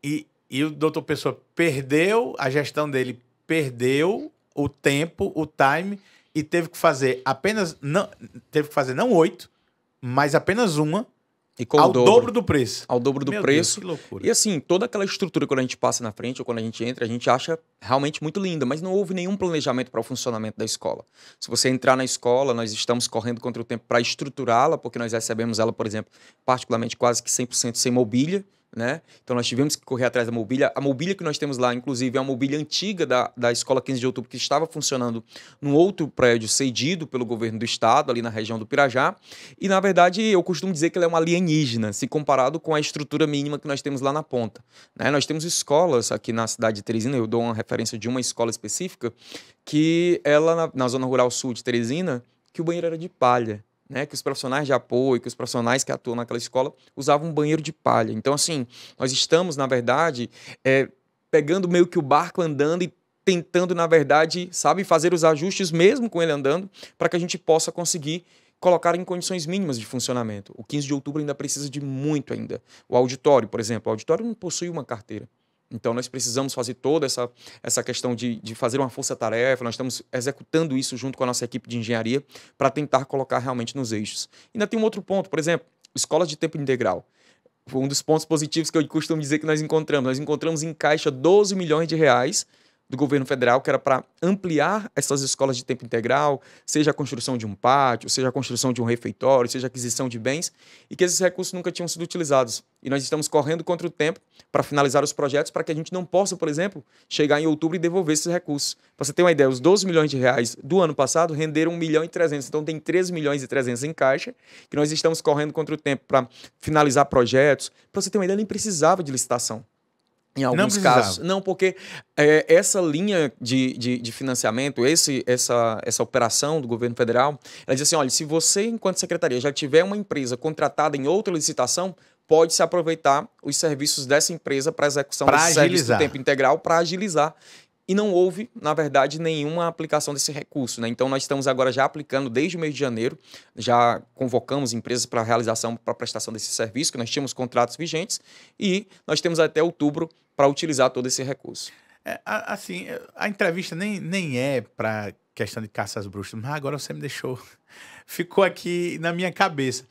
E o doutor Pessoa perdeu, a gestão dele perdeu o tempo, o time, e teve que fazer não 8, mas apenas uma, E com Ao o dobro. dobro do preço. Ao dobro do Meu preço. Deus, que loucura. E assim, toda aquela estrutura quando a gente passa na frente ou quando a gente entra, a gente acha realmente muito linda, mas não houve nenhum planejamento para o funcionamento da escola. Se você entrar na escola, nós estamos correndo contra o tempo para estruturá-la, porque nós recebemos ela, por exemplo, particularmente quase que 100% sem mobília, né? Então nós tivemos que correr atrás da mobília. A mobília que nós temos lá, inclusive, é uma mobília antiga da Escola 15 de Outubro, que estava funcionando num outro prédio cedido pelo governo do estado, ali na região do Pirajá. E, na verdade, eu costumo dizer que ela é uma alienígena, se comparado com a estrutura mínima que nós temos lá na ponta, né? Nós temos escolas aqui na cidade de Teresina, eu dou uma referência de uma escola específica, que ela, na zona rural sul de Teresina, que o banheiro era de palha. Né, que os profissionais de apoio, que os profissionais que atuam naquela escola usavam um banheiro de palha. Então, assim, nós estamos, na verdade, pegando meio que o barco andando e tentando, na verdade, sabe, fazer os ajustes mesmo com ele andando, para que a gente possa conseguir colocar em condições mínimas de funcionamento. O 15 de outubro ainda precisa de muito ainda. O auditório, por exemplo, o auditório não possui uma carteira. Então, nós precisamos fazer toda essa questão de fazer uma força-tarefa, nós estamos executando isso junto com a nossa equipe de engenharia para tentar colocar realmente nos eixos. Ainda tem um outro ponto, por exemplo, escolas de tempo integral. Foi um dos pontos positivos que eu costumo dizer que nós encontramos. Nós encontramos em caixa 12 milhões de reais do governo federal, que era para ampliar essas escolas de tempo integral, seja a construção de um pátio, seja a construção de um refeitório, seja a aquisição de bens, e que esses recursos nunca tinham sido utilizados. E nós estamos correndo contra o tempo para finalizar os projetos, para que a gente não possa, por exemplo, chegar em outubro e devolver esses recursos. Para você ter uma ideia, os 12 milhões de reais do ano passado renderam 1 milhão e 300, então tem 13 milhões e 300 em caixa, que nós estamos correndo contra o tempo para finalizar projetos. Para você ter uma ideia, nem precisava de licitação. Em alguns casos. Não, porque essa linha de financiamento, essa operação do governo federal, ela diz assim, olha, se você, enquanto secretaria, já tiver uma empresa contratada em outra licitação, pode-se aproveitar os serviços dessa empresa para execução desse serviço do tempo integral para agilizar. E não houve, na verdade, nenhuma aplicação desse recurso, né? Então, nós estamos agora já aplicando desde o mês de janeiro, já convocamos empresas para realização, para prestação desse serviço, que nós tínhamos contratos vigentes, e nós temos até outubro para utilizar todo esse recurso. Assim, a entrevista nem é para questão de caça às bruxas, mas agora você me deixou, ficou aqui na minha cabeça.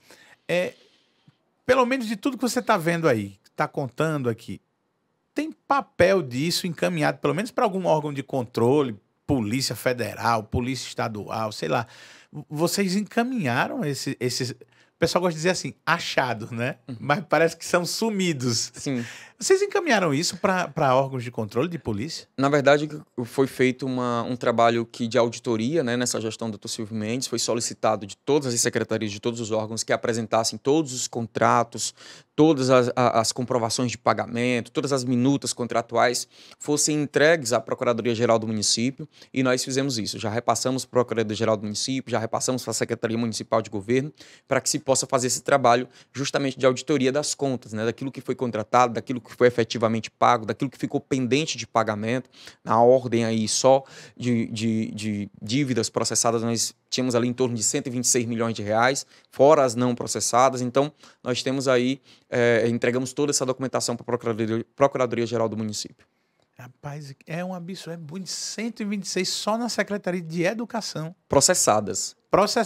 Pelo menos de tudo que você está vendo aí, está contando aqui, tem papel disso encaminhado, pelo menos para algum órgão de controle, Polícia Federal, Polícia Estadual, sei lá. Vocês encaminharam esses... O pessoal gosta de dizer assim, achados, né? Mas parece que são sumidos. Sim. Vocês encaminharam isso para órgãos de controle de polícia? Na verdade, foi feito um trabalho de auditoria, né, nessa gestão do Dr. Silvio Mendes. Foi solicitado de todas as secretarias, de todos os órgãos que apresentassem todos os contratos, todas as comprovações de pagamento, todas as minutas contratuais fossem entregues à Procuradoria-Geral do município, e nós fizemos isso. Já repassamos para a Procuradoria-Geral do município, já repassamos para a Secretaria Municipal de Governo, para que se possa fazer esse trabalho justamente de auditoria das contas, né, daquilo que foi contratado, daquilo que foi efetivamente pago, daquilo que ficou pendente de pagamento. Na ordem aí só de dívidas processadas, nós tínhamos ali em torno de 126 milhões de reais, fora as não processadas. Então, nós temos aí, entregamos toda essa documentação para a Procuradoria-Geral do município. Rapaz, é um absurdo, é muito, 126 só na Secretaria de Educação. Processadas.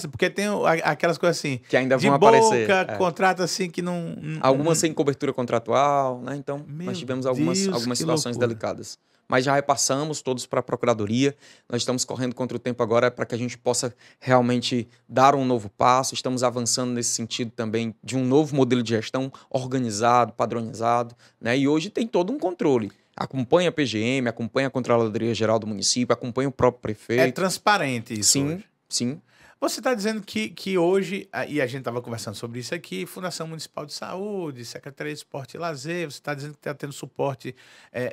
Porque tem aquelas coisas assim, que ainda vão aparecer. Contrato assim que não... Algumas sem cobertura contratual, né? Então, nós tivemos algumas situações loucura. delicadas. Mas já repassamos todos para a Procuradoria. Nós estamos correndo contra o tempo agora para que a gente possa realmente dar um novo passo. Estamos avançando nesse sentido também de um novo modelo de gestão organizado, padronizado, né? E hoje tem todo um controle. Acompanha a PGM, acompanha a Controladoria-Geral do município, acompanha o próprio prefeito. É transparente isso. Sim, hoje. sim. Você está dizendo que hoje, e a gente estava conversando sobre isso aqui, Fundação Municipal de Saúde, Secretaria de Esporte e Lazer, você está dizendo que está tendo suporte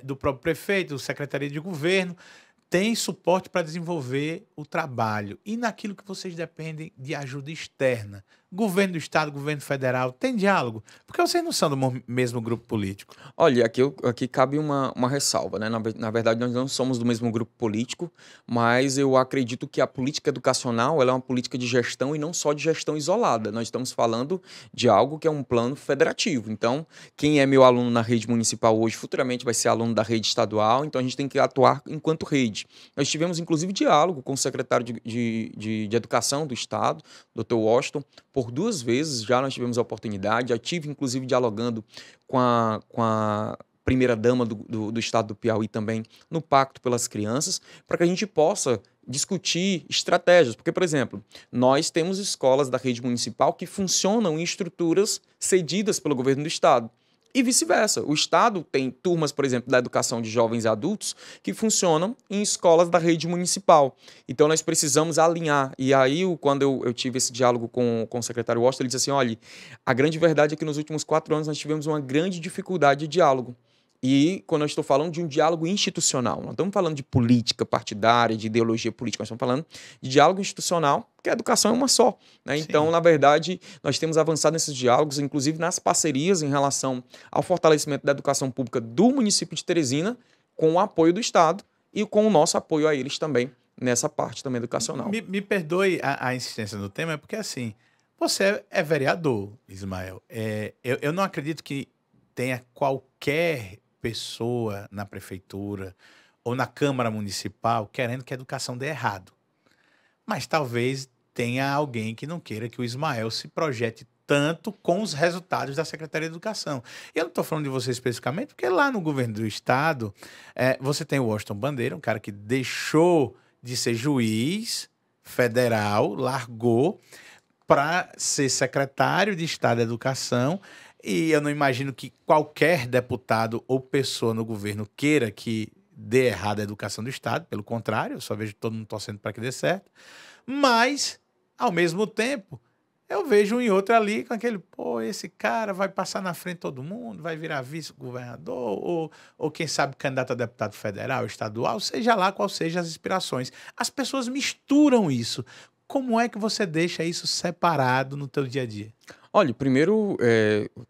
do próprio prefeito, Secretaria de Governo, tem suporte para desenvolver o trabalho. E naquilo que vocês dependem de ajuda externa, governo do estado, governo federal, tem diálogo? Porque vocês não são do mesmo grupo político. Olha, aqui cabe uma ressalva, né? Na verdade, nós não somos do mesmo grupo político, mas eu acredito que a política educacional ela é uma política de gestão e não só de gestão isolada. Nós estamos falando de algo que é um plano federativo. Então, quem é meu aluno na rede municipal hoje, futuramente vai ser aluno da rede estadual, então a gente tem que atuar enquanto rede. Nós tivemos, inclusive, diálogo com o secretário de Educação do Estado, Dr. Washington, por por 2 vezes, já nós tivemos a oportunidade, já tive inclusive dialogando com a primeira-dama do estado do Piauí também, no Pacto pelas Crianças, para que a gente possa discutir estratégias. Porque, por exemplo, nós temos escolas da rede municipal que funcionam em estruturas cedidas pelo governo do estado. E vice-versa. O estado tem turmas, por exemplo, da educação de jovens e adultos que funcionam em escolas da rede municipal. Então, nós precisamos alinhar. E aí, quando eu tive esse diálogo com o secretário Washington, ele disse assim, olha, a grande verdade é que nos últimos 4 anos nós tivemos uma grande dificuldade de diálogo. E quando eu estou falando de um diálogo institucional, não estamos falando de política partidária, de ideologia política, nós estamos falando de diálogo institucional, porque a educação é uma só. Né? Então, na verdade, nós temos avançado nesses diálogos, inclusive nas parcerias em relação ao fortalecimento da educação pública do município de Teresina, com o apoio do Estado e com o nosso apoio a eles também, nessa parte também educacional. Me perdoe a insistência no tema, é porque assim, você é vereador, Ismael. Eu não acredito que tenha qualquer pessoa na prefeitura ou na Câmara Municipal querendo que a educação dê errado. Mas talvez tenha alguém que não queira que o Ismael se projete tanto com os resultados da Secretaria de Educação. E eu não estou falando de você especificamente, porque lá no governo do Estado, você tem o Washington Bandeira, um cara que deixou de ser juiz federal, largou para ser secretário de Estado da Educação. E eu não imagino que qualquer deputado ou pessoa no governo queira que dê errado a educação do Estado. Pelo contrário, eu só vejo todo mundo torcendo para que dê certo. Mas, ao mesmo tempo, eu vejo um e outro ali com aquele, esse cara vai passar na frente de todo mundo, vai virar vice-governador, ou quem sabe candidato a deputado federal, estadual, seja lá qual seja as inspirações. As pessoas misturam isso. Como é que você deixa isso separado no teu dia a dia? Olha, primeiro,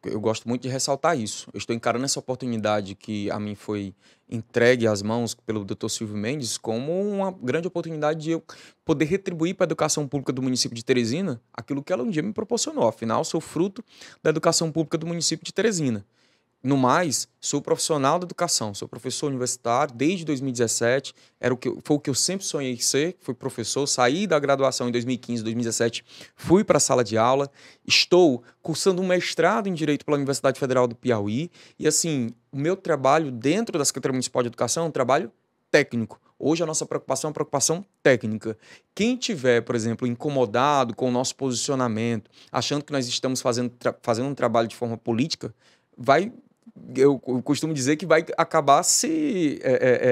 eu gosto muito de ressaltar isso. Eu estou encarando essa oportunidade que a mim foi entregue às mãos pelo Dr. Silvio Mendes como uma grande oportunidade de eu poder retribuir para a educação pública do município de Teresina aquilo que ela um dia me proporcionou. Afinal, sou fruto da educação pública do município de Teresina. No mais, sou profissional da educação, sou professor universitário desde 2017, foi o que eu sempre sonhei ser, fui professor, saí da graduação em 2015, 2017, fui para a sala de aula, estou cursando um mestrado em Direito pela Universidade Federal do Piauí e, assim, o meu trabalho dentro da Secretaria Municipal de Educação é um trabalho técnico. Hoje a nossa preocupação é uma preocupação técnica. Quem tiver, por exemplo, incomodado com o nosso posicionamento, achando que nós estamos fazendo um trabalho de forma política, eu costumo dizer que vai acabar se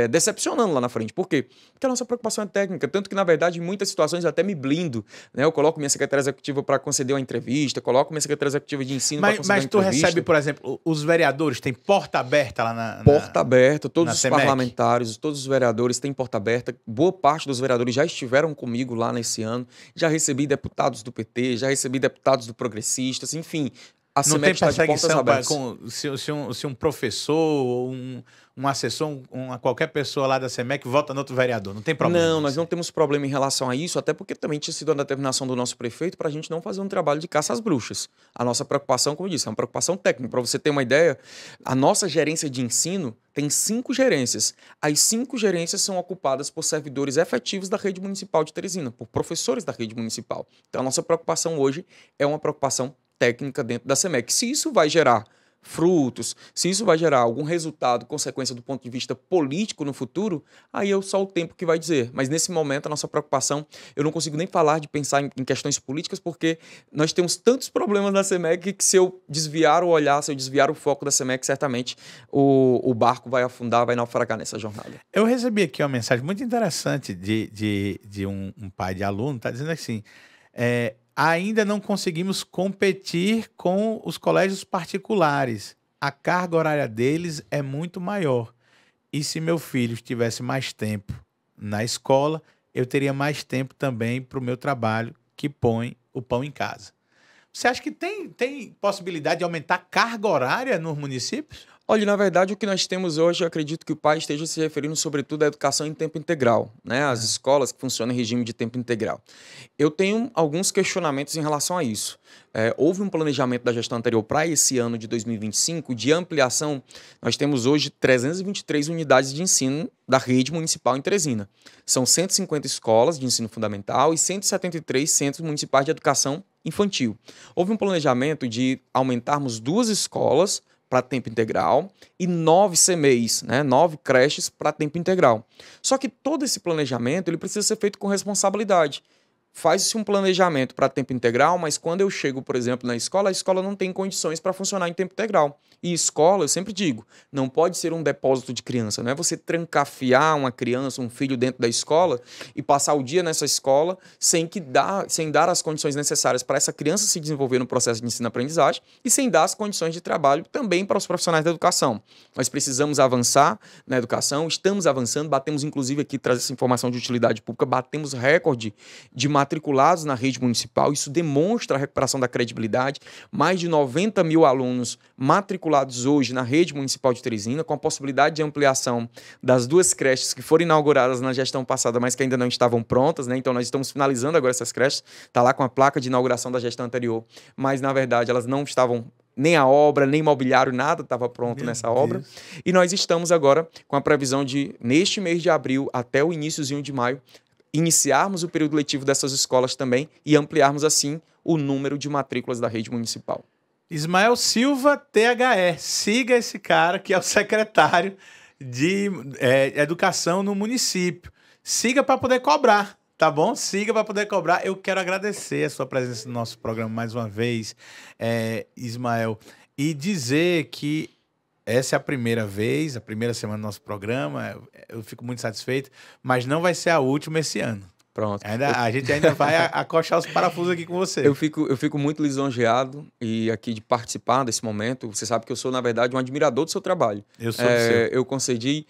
decepcionando lá na frente. Por quê? Porque a nossa preocupação é técnica, tanto que, na verdade, em muitas situações eu até me blindo. Né? Eu coloco minha secretária executiva para conceder uma entrevista, coloco minha secretária executiva de ensino para conceder uma entrevista. Mas tu recebe, por exemplo, os vereadores têm porta aberta lá na Porta aberta, todos os SEMEC? Parlamentares, todos os vereadores têm porta aberta. Boa parte dos vereadores já estiveram comigo lá nesse ano. Já recebi deputados do PT, já recebi deputados do Progressistas, enfim... Não tem perseguição se um professor ou um assessor, qualquer pessoa lá da SEMEC vota no outro vereador. Não tem problema. Não, nós não temos problema em relação a isso, até porque também tinha sido uma determinação do nosso prefeito para a gente não fazer um trabalho de caça às bruxas. A nossa preocupação, como eu disse, é uma preocupação técnica. Para você ter uma ideia, a nossa gerência de ensino tem 5 gerências. As 5 gerências são ocupadas por servidores efetivos da rede municipal de Teresina, por professores da rede municipal. Então, a nossa preocupação hoje é uma preocupação técnica dentro da SEMEC. Se isso vai gerar frutos, se isso vai gerar algum resultado, consequência do ponto de vista político no futuro, aí é só o tempo que vai dizer. Mas nesse momento a nossa preocupação, eu não consigo nem falar de pensar em questões políticas, porque nós temos tantos problemas na SEMEC que se eu desviar o olhar, se eu desviar o foco da SEMEC, certamente o barco vai afundar, vai naufragar nessa jornada. Eu recebi aqui uma mensagem muito interessante de um pai de aluno, está dizendo assim, ainda não conseguimos competir com os colégios particulares. A carga horária deles é muito maior. E se meu filho tivesse mais tempo na escola, eu teria mais tempo também para o meu trabalho, que põe o pão em casa. Você acha que tem possibilidade de aumentar a carga horária nos municípios? Olha, na verdade, o que nós temos hoje, eu acredito que o pai esteja se referindo sobretudo à educação em tempo integral, né? As escolas que funcionam em regime de tempo integral. Eu tenho alguns questionamentos em relação a isso. Houve um planejamento da gestão anterior para esse ano de 2025 de ampliação. Nós temos hoje 323 unidades de ensino da rede municipal em Teresina. São 150 escolas de ensino fundamental e 173 centros municipais de educação infantil. Houve um planejamento de aumentarmos 2 escolas para tempo integral e 9 CMEIs, né? 9 creches para tempo integral. Só que todo esse planejamento ele precisa ser feito com responsabilidade. Faz-se um planejamento para tempo integral, mas quando eu chego, por exemplo, na escola, a escola não tem condições para funcionar em tempo integral. E escola, eu sempre digo, não pode ser um depósito de criança. Não é você trancafiar uma criança, um filho dentro da escola e passar o dia nessa escola sem dar as condições necessárias para essa criança se desenvolver no processo de ensino-aprendizagem e sem dar as condições de trabalho também para os profissionais da educação. Nós precisamos avançar na educação, estamos avançando, batemos inclusive aqui, trazer essa informação de utilidade pública, batemos recorde de matriculados na rede municipal, isso demonstra a recuperação da credibilidade, mais de 90 mil alunos matriculados hoje na rede municipal de Teresina, com a possibilidade de ampliação das 2 creches que foram inauguradas na gestão passada, mas que ainda não estavam prontas, né? Então nós estamos finalizando agora essas creches, está lá com a placa de inauguração da gestão anterior, mas na verdade elas não estavam nem a obra, nem mobiliário, nada estava pronto nessa obra. E nós estamos agora com a previsão de, neste mês de abril até o iníciozinho de maio, iniciarmos o período letivo dessas escolas também e ampliarmos, assim, o número de matrículas da rede municipal. Ismael Silva, THE. Siga esse cara que é o secretário de Educação no município. Siga para poder cobrar, tá bom? Siga para poder cobrar. Eu quero agradecer a sua presença no nosso programa mais uma vez, Ismael, e dizer que essa é a primeira vez, a primeira semana do nosso programa. Eu fico muito satisfeito, mas não vai ser a última esse ano. Pronto. A gente ainda vai acochar os parafusos aqui com você. Eu fico muito lisonjeado e aqui de participar desse momento. Você sabe que eu sou, na verdade, um admirador do seu trabalho. Eu sou do seu. Eu concedi,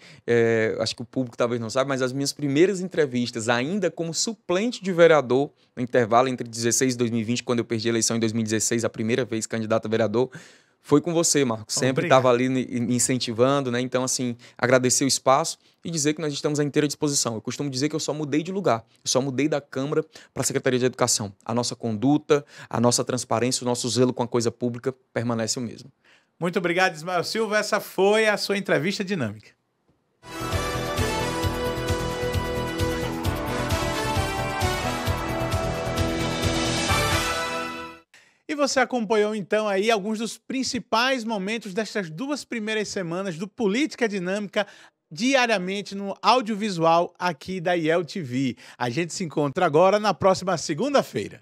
acho que o público talvez não saiba, mas as minhas primeiras entrevistas, ainda como suplente de vereador, no intervalo entre 2016 e 2020, quando eu perdi a eleição em 2016, a primeira vez candidato a vereador, foi com você, Marcos. Sempre estava ali me incentivando, né? Então, assim, agradecer o espaço e dizer que nós estamos à inteira disposição. Eu costumo dizer que eu só mudei de lugar. Eu só mudei da Câmara para a Secretaria de Educação. A nossa conduta, a nossa transparência, o nosso zelo com a coisa pública permanece o mesmo. Muito obrigado, Ismael Silva. Essa foi a sua entrevista dinâmica. E você acompanhou, então, aí alguns dos principais momentos destas 2 primeiras semanas do Política Dinâmica diariamente no audiovisual aqui da IEL TV. A gente se encontra agora na próxima segunda-feira.